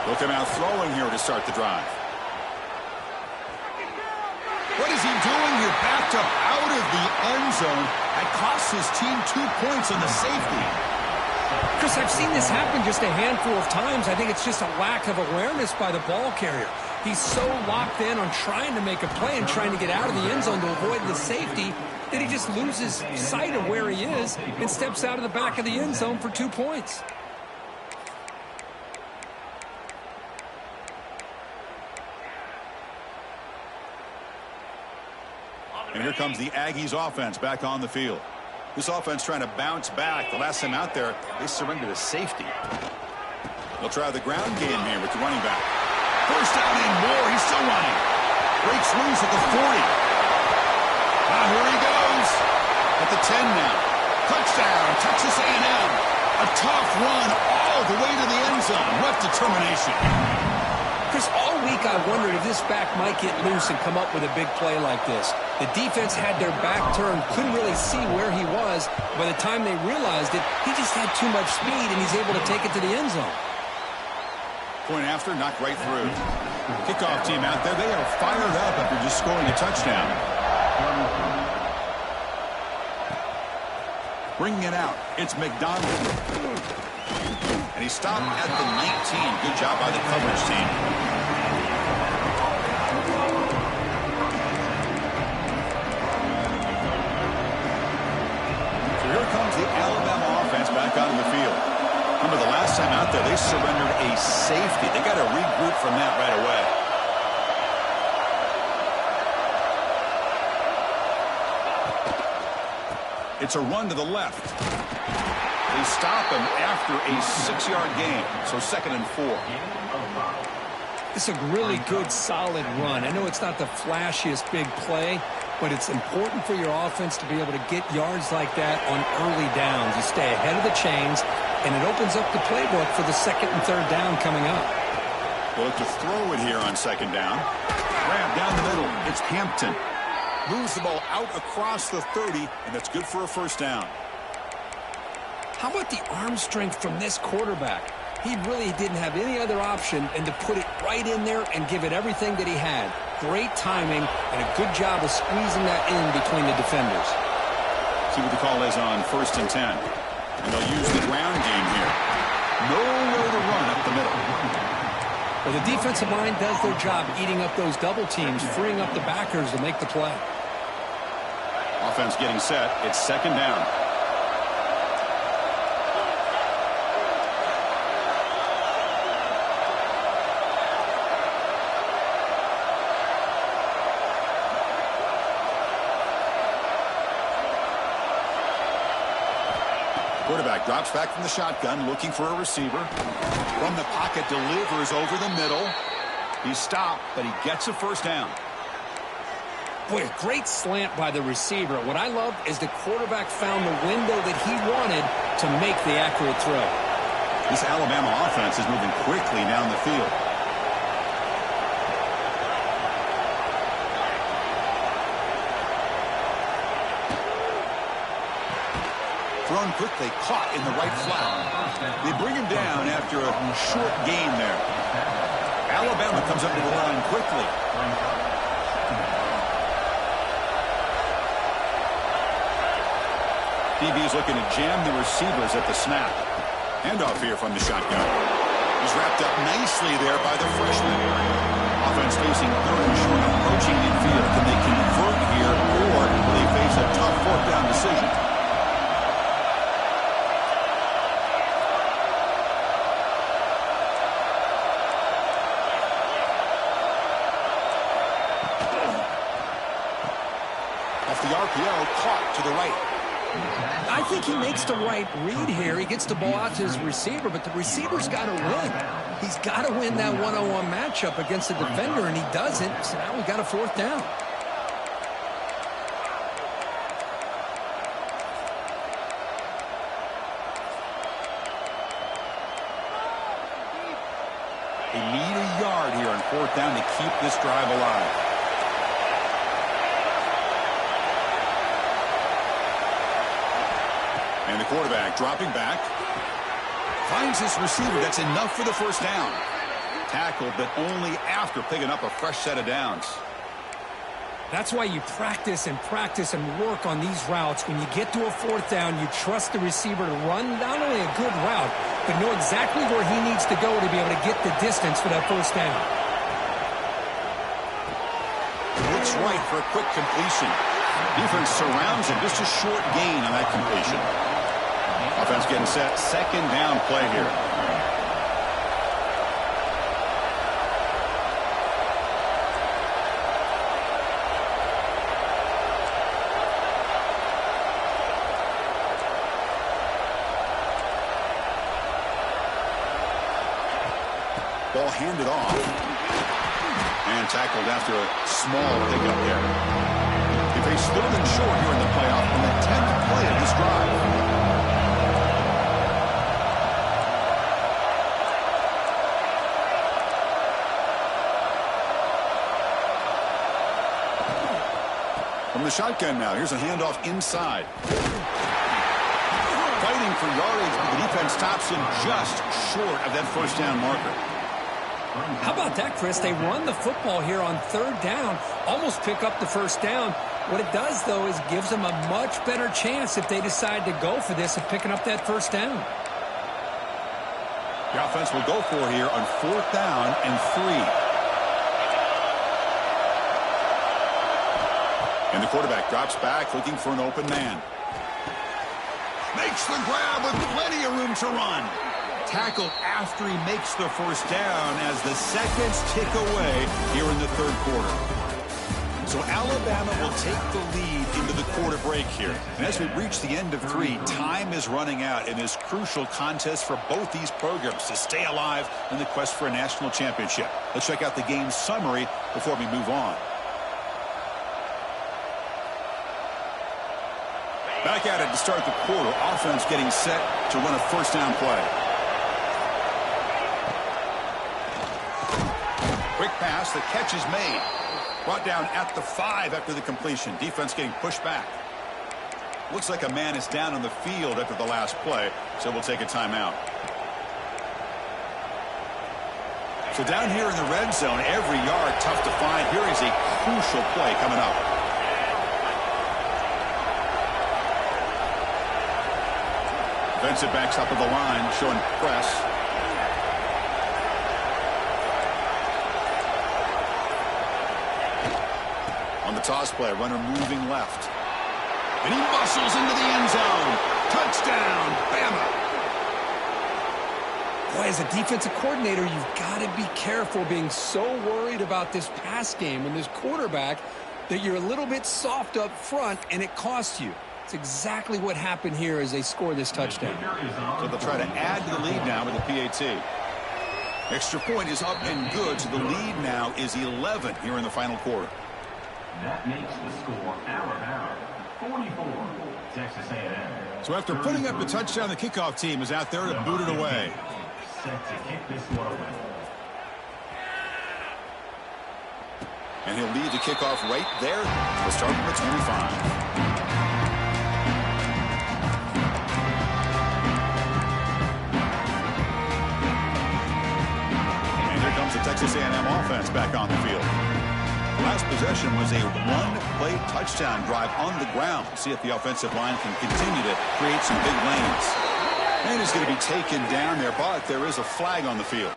Looking out throwing here to start the drive. What is he doing here? Backed up out of the end zone. That costs his team 2 points on the safety. Chris, I've seen this happen just a handful of times. I think it's just a lack of awareness by the ball carrier. He's so locked in on trying to make a play and trying to get out of the end zone to avoid the safety that he just loses sight of where he is and steps out of the back of the end zone for 2 points. And here comes the Aggies offense back on the field. This offense trying to bounce back. The last time out there, they surrendered a safety. They'll try the ground game here with the running back. 1st down and more. He's still running. Breaks loose at the 40. Now here he goes. At the 10 now. Touchdown, Texas A&M. A tough run all the way to the end zone. What determination. Chris, all week I wondered if this back might get loose and come up with a big play like this. The defense had their back turned, couldn't really see where he was. By the time they realized it, he just had too much speed, and he's able to take it to the end zone. Point after, knocked right through. Kickoff team out there. They are fired up after just scoring a touchdown. Bringing it out, it's McDonald. And he stopped at the 19. Good job by the coverage team. So here comes the Alabama offense back onto the field. Remember the last time out there, they surrendered a safety. They got to regroup from that right away. It's a run to the left. They stop him after a 6-yard gain, so 2nd and 4. It's a really good, solid run. I know it's not the flashiest big play, but it's important for your offense to be able to get yards like that on early downs. You stay ahead of the chains, and it opens up the playbook for the 2nd and 3rd down coming up. They'll look to throw it here on 2nd down. Grab down the middle. It's Hampton. Moves the ball out across the 30, and that's good for a 1st down. How about the arm strength from this quarterback? He really didn't have any other option than to put it right in there and give it everything that he had. Great timing and a good job of squeezing that in between the defenders. See what the call is on 1st and 10. And they'll use the ground game here. Nowhere to run up the middle. Well, the defensive line does their job eating up those double teams, freeing up the backers to make the play. Offense getting set. It's 2nd down. Quarterback drops back from the shotgun, looking for a receiver. From the pocket, delivers over the middle. He's stopped, but he gets a 1st down. Boy, a great slant by the receiver. What I love is the quarterback found the window that he wanted to make the accurate throw. This Alabama offense is moving quickly down the field. Thrown quickly, caught in the right flat. They bring him down after a short gain there. Alabama comes up to the line quickly. DB's looking to jam the receivers at the snap. Handoff here from the shotgun. He's wrapped up nicely there by the freshman. Offense facing 3rd and short, approaching midfield. Can they convert here, or will they face a tough 4th down decision? Off the RPO, caught to the right. I think he makes the right read here. He gets the ball out to his receiver, but the receiver's got to win. He's got to win that one-on-one matchup against the defender, and he doesn't. So now we got a 4th down. They need a yard here on 4th down to keep this drive alive. And the quarterback dropping back. Finds his receiver. That's enough for the 1st down. Tackled, but only after picking up a fresh set of downs. That's why you practice and work on these routes. When you get to a 4th down, you trust the receiver to run not only a good route, but know exactly where he needs to go to be able to get the distance for that 1st down. Looks right for a quick completion. Defense surrounds him. Just a short gain on that completion. Offense getting set. 2nd down play here. Ball handed off. And tackled after a small pickup there. They face 3rd and short here in the playoff on the 10th play of this drive. the shotgun now. Here's a handoff inside. Fighting for yardage, but the defense stops him just short of that first down marker. How about that, Chris? They run the football here on third down, almost pick up the first down. What it does, though, is gives them a much better chance if they decide to go for this of picking up that first down. The offense will go for here on 4th down and 3. And the quarterback drops back looking for an open man. Makes the grab with plenty of room to run. Tackled after he makes the first down as the seconds tick away here in the third quarter. So Alabama will take the lead into the quarter break here. And as we reach the end of 3, time is running out in this crucial contest for both these programs to stay alive in the quest for a national championship. Let's check out the game summary before we move on. Back at it to start the quarter. Offense getting set to run a first down play. Quick pass. The catch is made. Brought down at the 5 after the completion. Defense getting pushed back. Looks like a man is down on the field after the last play, so we'll take a timeout. So down here in the red zone, every yard tough to find. Here is a crucial play coming up. Defensive backs up of the line, showing press. On the toss play, runner moving left. And he muscles into the end zone. Touchdown, Bama. Boy, as a defensive coordinator, you've got to be careful being so worried about this pass game and this quarterback that you're a little bit soft up front, and it costs you. It's exactly what happened here as they score this touchdown. So they'll try to add to the lead now with the PAT. Extra point is up and good, so the lead now is 11 here in the final quarter. That makes the score Alabama 44, Texas A&M. So after putting up the touchdown, the kickoff team is out there to boot it away. Set to kick this one away. And he'll lead the kickoff right there. We'll start from the 25. The Texas A&M offense back on the field. The last possession was a one-play touchdown drive on the ground. See if the offensive line can continue to create some big lanes. And he's going to be taken down there, but there is a flag on the field.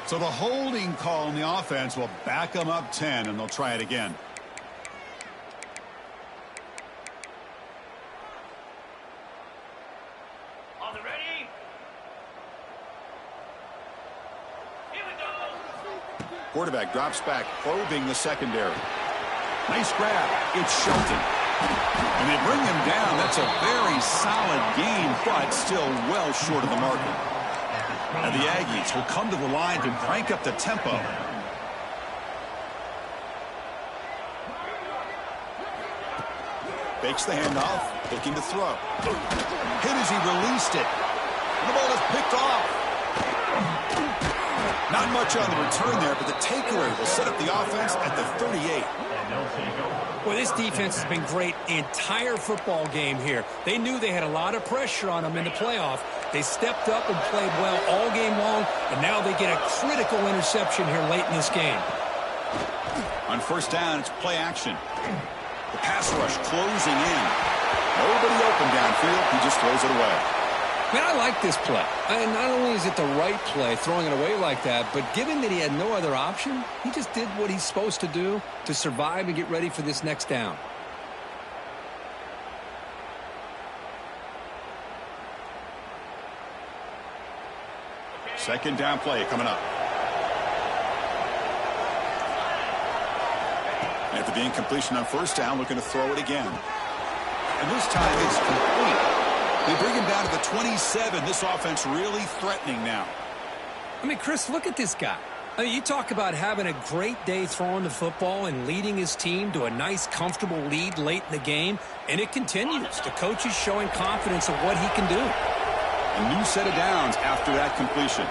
So the holding call on the offense will back them up 10, and they'll try it again. Are they ready? Here we go. Quarterback drops back, probing the secondary. Nice grab. It's Shelton. And they bring him down. That's a very solid gain, but still well short of the marker. And the Aggies will come to the line to crank up the tempo. Fakes the handoff, looking to throw. Hit as he released it. And the ball is picked off. Not much on the return there, but the takeaway will set up the offense at the 38. Well, this defense has been great the entire football game here. They knew they had a lot of pressure on them in the playoff. They stepped up and played well all game long, and now they get a critical interception here late in this game. On first down, it's play action. The pass rush closing in. Nobody open downfield. He just throws it away. Man, I like this play. And not only is it the right play, throwing it away like that, but given that he had no other option, he just did what he's supposed to do to survive and get ready for this next down. Second down play coming up. After the incompletion on first down, looking to throw it again. And this time it's complete. They bring him down to the 27. This offense really threatening now. I mean, Chris, look at this guy. I mean, you talk about having a great day throwing the football and leading his team to a nice, comfortable lead late in the game, and it continues. The coach is showing confidence of what he can do. A new set of downs after that completion.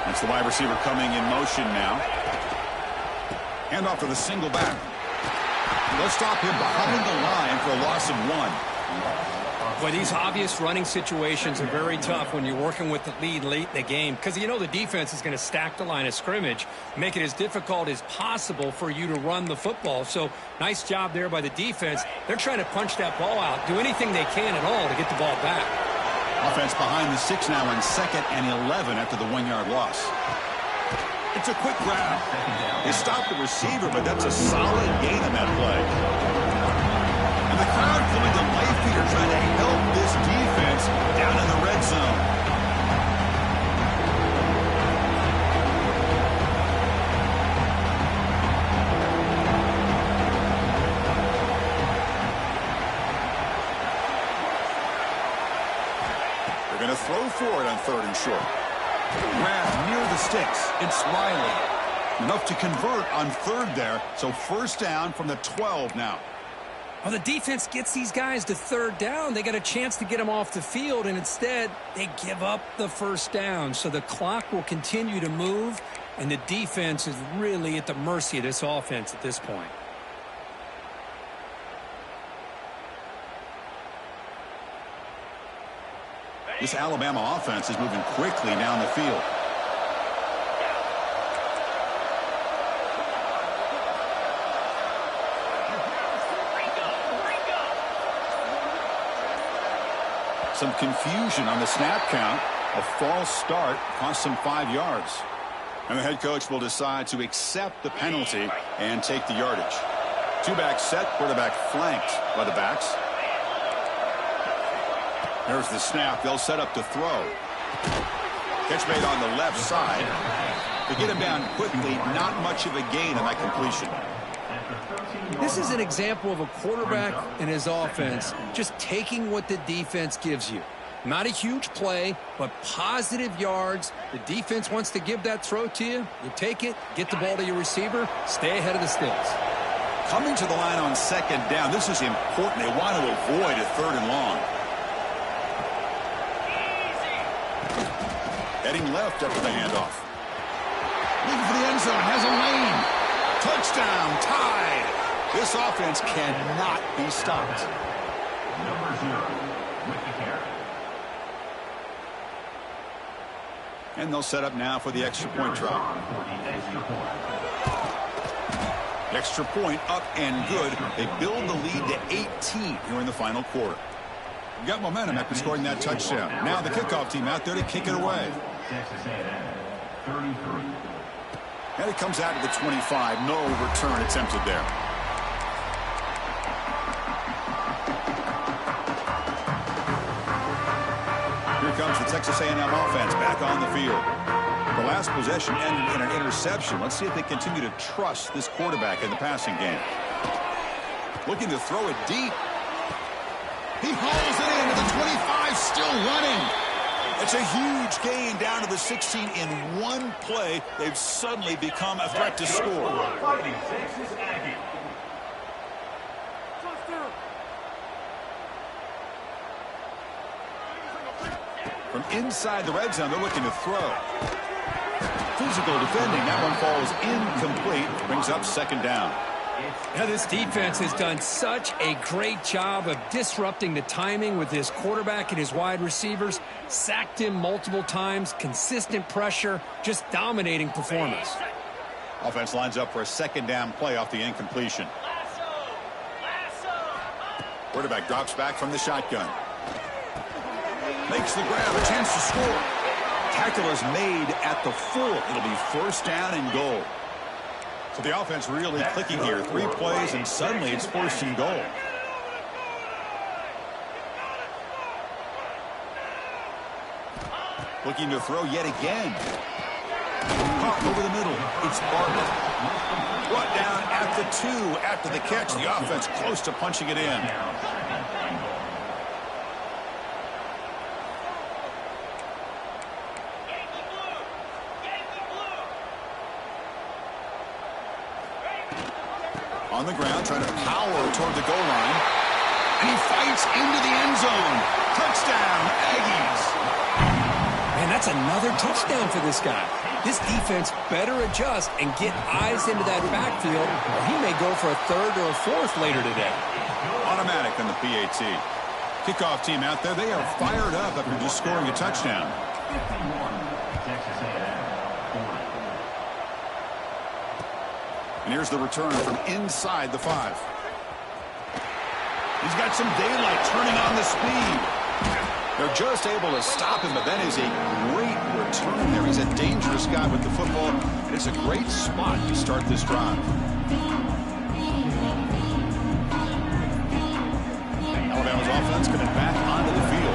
It's the wide receiver coming in motion now. Hand off to the single back. They'll stop him behind the line for a loss of 1. Well, these obvious running situations are very tough when you're working with the lead late in the game because you know the defense is going to stack the line of scrimmage, make it as difficult as possible for you to run the football. So nice job there by the defense. They're trying to punch that ball out, do anything they can at all to get the ball back. Offense behind the 6 now on 2nd and 11 after the 1-yard loss. It's a quick grab. They stopped the receiver, but that's a solid gain on that play. And the crowd coming to life here, trying to help this defense down in the red zone. They're going to throw for it on 3rd and short. Grab near the sticks. It's Riley. Enough to convert on 3rd there. So first down from the 12 now. Well, the defense gets these guys to 3rd down. They got a chance to get them off the field, and instead they give up the first down. So the clock will continue to move, and the defense is really at the mercy of this offense at this point. This Alabama offense is moving quickly down the field. Some confusion on the snap count. A false start cost them 5 yards. And the head coach will decide to accept the penalty and take the yardage. 2-back set, quarterback flanked by the backs. There's the snap. They'll set up to throw. Catch made on the left side. They get him down quickly. Not much of a gain on that completion. This is an example of a quarterback and his offense just taking what the defense gives you. Not a huge play, but positive yards. The defense wants to give that throw to you. You take it, get the ball to your receiver, stay ahead of the sticks. Coming to the line on 2nd down. This is important. They want to avoid a 3rd and long. Heading left after the handoff. Looking for the end zone. Has a lane. Touchdown. Tied. This offense cannot be stopped. Number 0 with the carry. And they'll set up now for the extra point try. Extra point up and good. They build the lead to 18 here in the final quarter. We got momentum after scoring that touchdown. Now the kickoff team out there to kick it away. Texas A&M 33. And it comes out to the 25. No return attempted there. Here comes the Texas A&M offense back on the field. The last possession ended in an interception. Let's see if they continue to trust this quarterback in the passing game. Looking to throw it deep. He hauls it into the 25, still running. It's a huge gain down to the 16 in one play. They've suddenly become a threat to score. Fighting Texas Aggie. From inside the red zone, they're looking to throw. Physical defending. That one falls incomplete. Brings up 2nd down. Now, this defense has done such a great job of disrupting the timing with his quarterback and his wide receivers. Sacked him multiple times. Consistent pressure. Just dominating performance. Offense lines up for a second down play off the incompletion. Quarterback drops back from the shotgun. Makes the grab, a chance to score. Tackle is made at the full. It'll be first down and goal. So the offense really clicking here. 3 plays, and suddenly it's first and goal. Looking to throw yet again. Caught over the middle. It's Bartlett. Brought down at the 2 after the catch. The offense close to punching it in. On the ground, trying to power toward the goal line. And he fights into the end zone. Touchdown, Aggies. Man, that's another touchdown for this guy. This defense better adjust and get eyes into that backfield, or he may go for a 3rd or a 4th later today. Automatic on the PAT. Kickoff team out there, they are fired up after just scoring a touchdown. 51, Texas A&M, 40. And here's the return from inside the 5. He's got some daylight turning on the speed. They're just able to stop him, but that is a great return there. He's a dangerous guy with the football, and it's a great spot to start this drive. Alabama's offense coming back onto the field.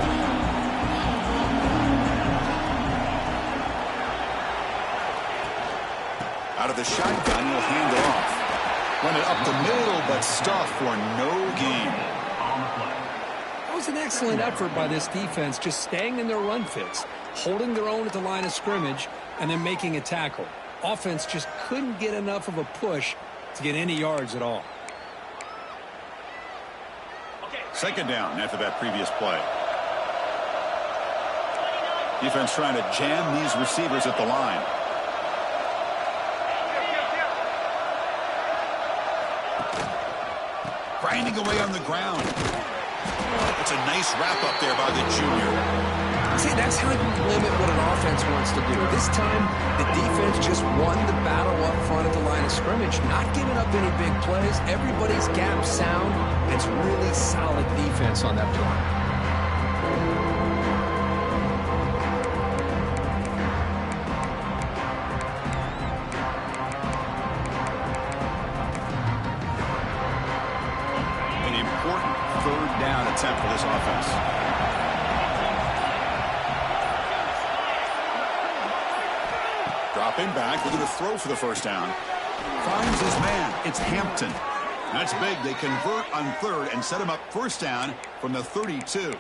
Out of the shotgun, he'll hand it off. Run it up the middle, but stuffed for no gain. That was an excellent effort by this defense, just staying in their run fits, holding their own at the line of scrimmage, and then making a tackle. Offense just couldn't get enough of a push to get any yards at all. Second down after that previous play. Defense trying to jam these receivers at the line. Grinding away on the ground. It's a nice wrap up there by the junior. See, that's how you limit what an offense wants to do. This time, the defense just won the battle up front at the line of scrimmage, not giving up any big plays. Everybody's gap sound. It's really solid defense on that play. Attempt for this offense. Dropping back, looking to throw for the first down. Finds his man. It's Hampton. That's big. They convert on 3rd and set him up first down from the 32.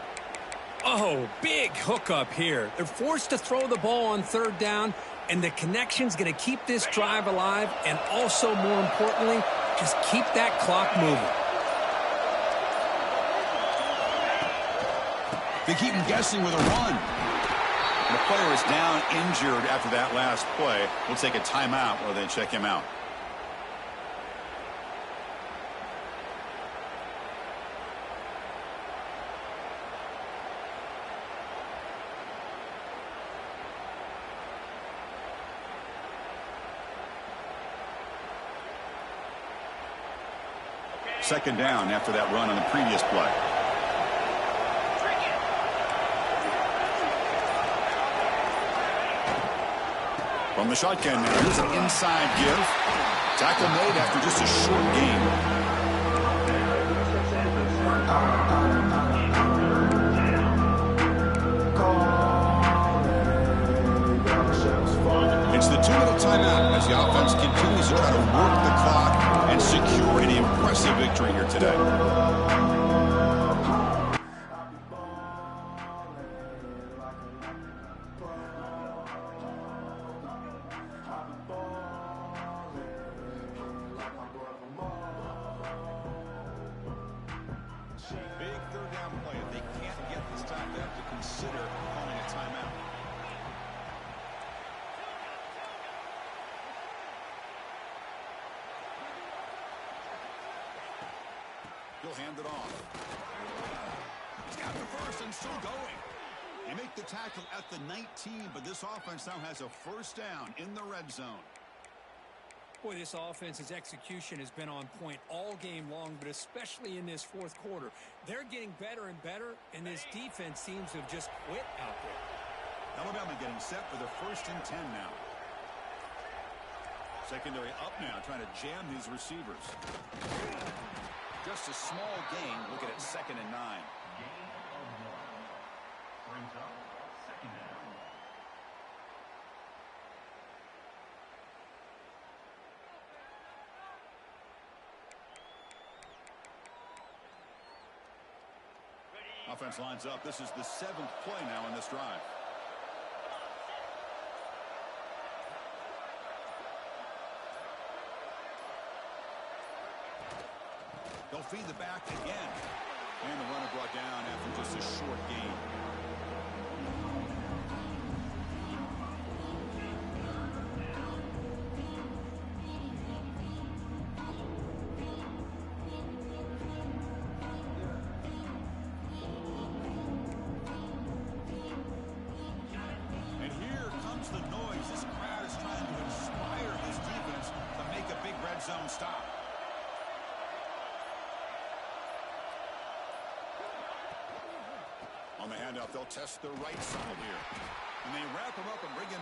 Oh, big hookup here. They're forced to throw the ball on 3rd down, and the connection's going to keep this drive alive, and also, more importantly, just keep that clock moving. They keep him guessing with a run. The player is down injured after that last play. We'll take a timeout while they check him out. Second down after that run on the previous play. From the shotgun now, here's an inside give. Tackle made after just a short gain. It's the 2-minute timeout as the offense continues to try to work the clock and secure an impressive victory here today. He'll hand it off. He's got the first and still going. They make the tackle at the 19, but this offense now has a first down in the red zone. Boy, this offense's execution has been on point all game long, but especially in this fourth quarter. They're getting better and better, and this defense seems to have just quit out there. Alabama getting set for the 1st and 10 now. Secondary up now, trying to jam these receivers. Just a small gain. Look at it, 2nd and 9. Gain of 1. Brings up 2nd down. Offense lines up. This is the 7th play now in this drive. They'll feed the back again. And the runner brought down after just a short gain. And here comes the noise. This crowd is trying to inspire this defense to make a big red zone stop. On the handoff, they'll test the right side here. And they wrap him up and bring him